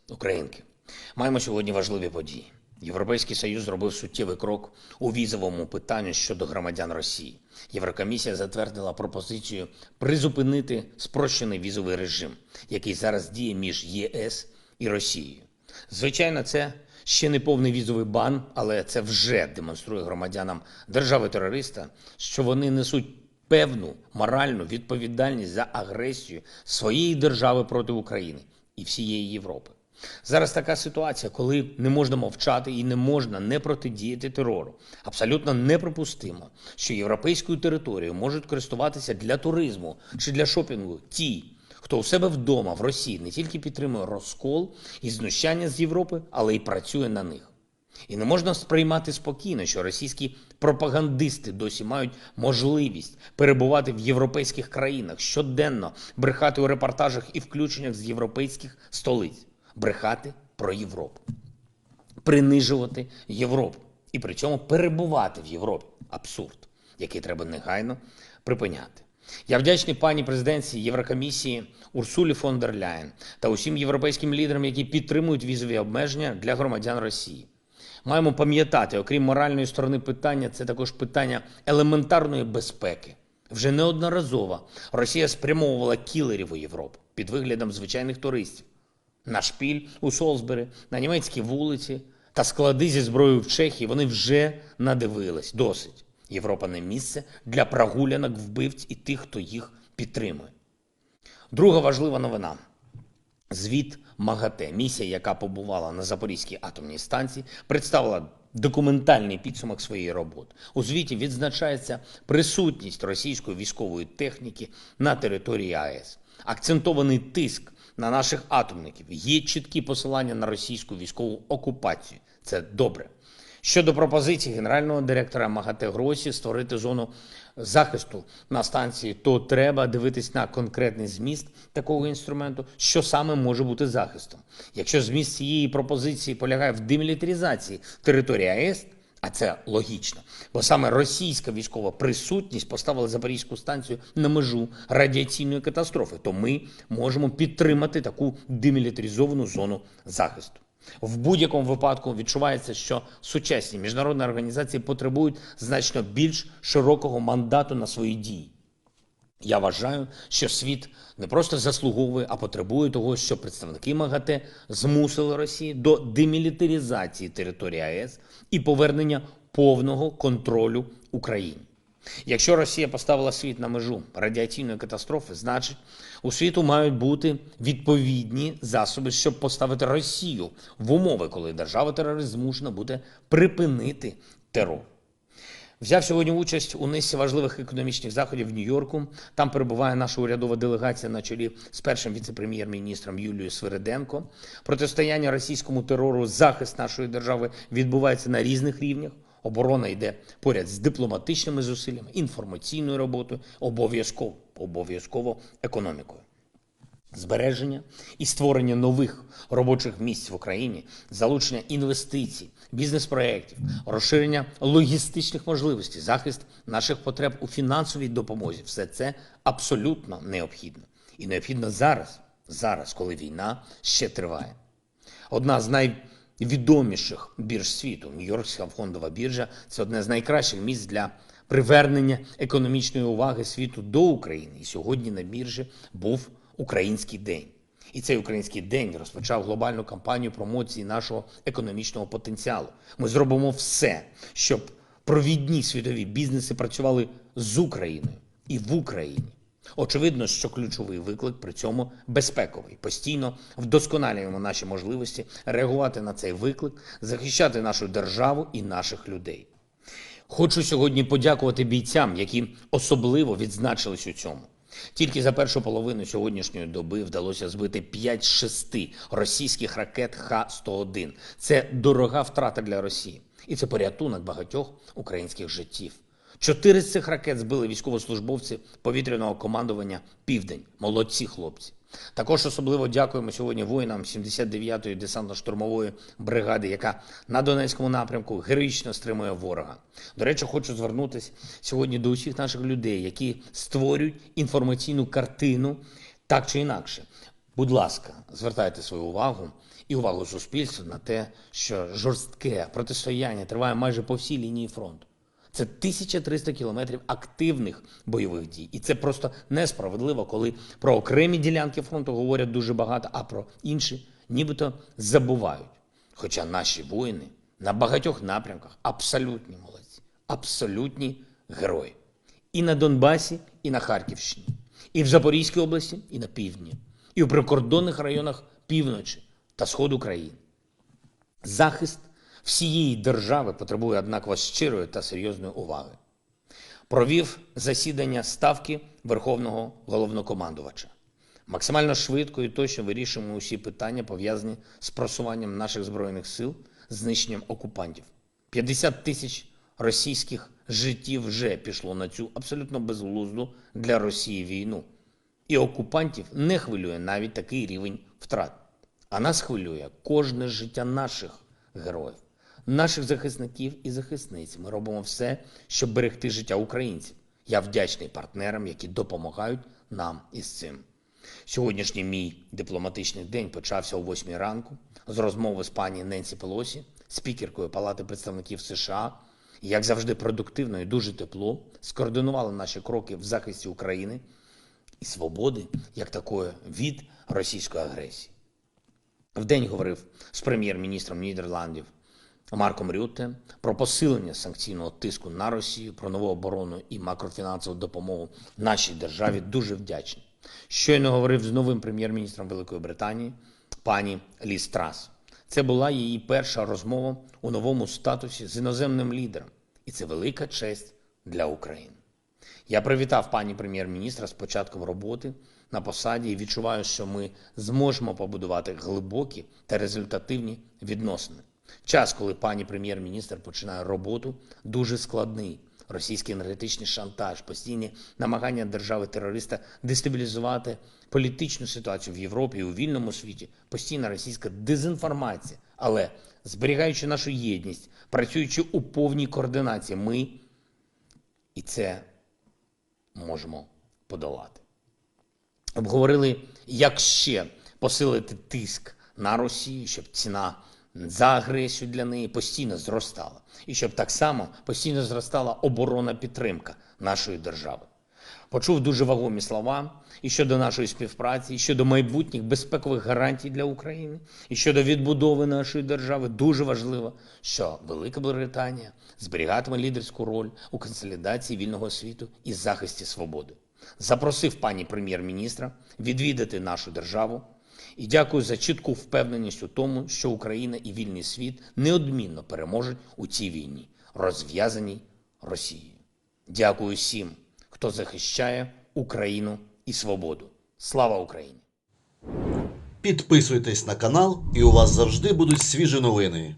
українки. Маємо сьогодні важливі події. Європейський Союз зробив суттєвий крок у візовому питанні щодо громадян Росії. Єврокомісія затвердила пропозицію призупинити спрощений візовий режим, який зараз діє між ЄС і Росією. Звичайно, це ще не повний візовий бан, але це вже демонструє громадянам держави-терориста, що вони несуть певну моральну відповідальність за агресію своєї держави проти України і всієї Європи. Зараз така ситуація, коли не можна мовчати і не можна не протидіяти терору. Абсолютно неприпустимо, що європейською територією можуть користуватися для туризму чи для шопінгу ті, хто у себе вдома в Росії не тільки підтримує розкол і знущання з Європи, але й працює на них. І не можна сприймати спокійно, що російські пропагандисти досі мають можливість перебувати в європейських країнах, щоденно брехати у репортажах і включеннях з європейських столиць. Брехати про Європу, принижувати Європу і при цьому перебувати в Європі. Абсурд, який треба негайно припиняти. Я вдячний пані президентці Єврокомісії Урсулі фон дер Ляєн та усім європейським лідерам, які підтримують візові обмеження для громадян Росії. Маємо пам'ятати, окрім моральної сторони питання, це також питання елементарної безпеки. Вже неодноразово Росія спрямовувала кілерів у Європу під виглядом звичайних туристів. На шпіль у Солсбері, на німецькі вулиці та склади зі зброєю в Чехії вони вже надивились. Досить. Європа не місце для прогулянок вбивць і тих, хто їх підтримує. Друга важлива новина. Звіт МАГАТЕ, місія, яка побувала на Запорізькій атомній станції, представила документальний підсумок своєї роботи. У звіті відзначається присутність російської військової техніки на території АЕС. Акцентований тиск на наших атомників. Є чіткі посилання на російську військову окупацію. Це добре. Щодо пропозиції генерального директора МАГАТЕ Гросі створити зону захисту на станції, то треба дивитись на конкретний зміст такого інструменту, що саме може бути захистом. Якщо зміст цієї пропозиції полягає в демілітаризації території АЕС, а це логічно, бо саме російська військова присутність поставила Запорізьку станцію на межу радіаційної катастрофи, то ми можемо підтримати таку демілітаризовану зону захисту. В будь-якому випадку відчувається, що сучасні міжнародні організації потребують значно більш широкого мандату на свої дії. Я вважаю, що світ не просто заслуговує, а потребує того, щоб представники МАГАТЕ змусили Росію до демілітаризації території АЕС і повернення повного контролю Україні. Якщо Росія поставила світ на межу радіаційної катастрофи, значить у світу мають бути відповідні засоби, щоб поставити Росію в умови, коли держава-терорист змушена буде припинити терор. Взяв сьогодні участь у низці важливих економічних заходів в Нью-Йорку. Там перебуває наша урядова делегація на чолі з першим віце-прем'єр-міністром Юлією Свириденко. Протистояння російському терору, захист нашої держави відбувається на різних рівнях. Оборона йде поряд з дипломатичними зусиллями, інформаційною роботою, обов'язково економікою. Збереження і створення нових робочих місць в Україні, залучення інвестицій, бізнес-проєктів, розширення логістичних можливостей, захист наших потреб у фінансовій допомозі – все це абсолютно необхідно. І необхідно зараз, коли війна ще триває. Одна з найвідоміших бірж світу, Нью-Йоркська фондова біржа – це одне з найкращих місць для привернення економічної уваги світу до України. І сьогодні на біржі був Український день. І цей Український день розпочав глобальну кампанію промоції нашого економічного потенціалу. Ми зробимо все, щоб провідні світові бізнеси працювали з Україною і в Україні. Очевидно, що ключовий виклик при цьому безпековий. Постійно вдосконалюємо наші можливості реагувати на цей виклик, захищати нашу державу і наших людей. Хочу сьогодні подякувати бійцям, які особливо відзначились у цьому. Тільки за першу половину сьогоднішньої доби вдалося збити 5 з 6 російських ракет Х-101. Це дорога втрата для Росії. І це порятунок багатьох українських життів. 4 з цих ракет збили військовослужбовці повітряного командування «Південь». Молодці хлопці. Також особливо дякуємо сьогодні воїнам 79-ї десантно-штурмової бригади, яка на Донецькому напрямку героїчно стримує ворога. До речі, хочу звернутися сьогодні до усіх наших людей, які створюють інформаційну картину так чи інакше. Будь ласка, звертайте свою увагу і увагу суспільства на те, що жорстке протистояння триває майже по всій лінії фронту. Це 1300 кілометрів активних бойових дій. І це просто несправедливо, коли про окремі ділянки фронту говорять дуже багато, а про інші нібито забувають. Хоча наші воїни на багатьох напрямках абсолютні молодці, абсолютні герої. І на Донбасі, і на Харківщині, і в Запорізькій області, і на півдні, і у прикордонних районах півночі та сходу країни. Захист всієї держави потребує однаково щирої та серйозної уваги. Провів засідання Ставки Верховного Головнокомандувача. Максимально швидко і точно вирішуємо усі питання, пов'язані з просуванням наших Збройних сил, знищенням окупантів. 50 тисяч російських життів вже пішло на цю абсолютно безглузду для Росії війну. І окупантів не хвилює навіть такий рівень втрат. А нас хвилює кожне життя наших героїв, наших захисників і захисниць. Ми робимо все, щоб берегти життя українців. Я вдячний партнерам, які допомагають нам із цим. Сьогоднішній мій дипломатичний день почався о 8 ранку з розмови з пані Ненсі Пелосі, спікеркою Палати представників США. І, як завжди, продуктивно і дуже тепло скоординували наші кроки в захисті України і свободи, як такої, від російської агресії. Вдень говорив з прем'єр-міністром Нідерландів Марком Рютте про посилення санкційного тиску на Росію, про нову оборонну і макрофінансову допомогу нашій державі. Дуже вдячний. Щойно говорив з новим прем'єр-міністром Великої Британії, пані Ліз Трас. Це була її перша розмова у новому статусі з іноземним лідером. І це велика честь для України. Я привітав пані прем'єр-міністра з початком роботи на посаді і відчуваю, що ми зможемо побудувати глибокі та результативні відносини. Час, коли пані прем'єр-міністр починає роботу, дуже складний. Російський енергетичний шантаж, постійні намагання держави-терориста дестабілізувати політичну ситуацію в Європі і у вільному світі, постійна російська дезінформація. Але, зберігаючи нашу єдність, працюючи у повній координації, ми і це можемо подолати. Обговорили, як ще посилити тиск на Росію, щоб ціна за агресію для неї постійно зростала. І щоб так само постійно зростала оборонна підтримка нашої держави. Почув дуже вагомі слова і щодо нашої співпраці, і щодо майбутніх безпекових гарантій для України, і щодо відбудови нашої держави. Дуже важливо, що Велика Британія зберігатиме лідерську роль у консолідації вільного світу і захисті свободи. Запросив пані прем'єр-міністра відвідати нашу державу і дякую за чітку впевненість у тому, що Україна і вільний світ неодмінно переможуть у цій війні, розв'язаній Росією. Дякую всім, хто захищає Україну і свободу. Слава Україні! Підписуйтесь на канал, і у вас завжди будуть свіжі новини.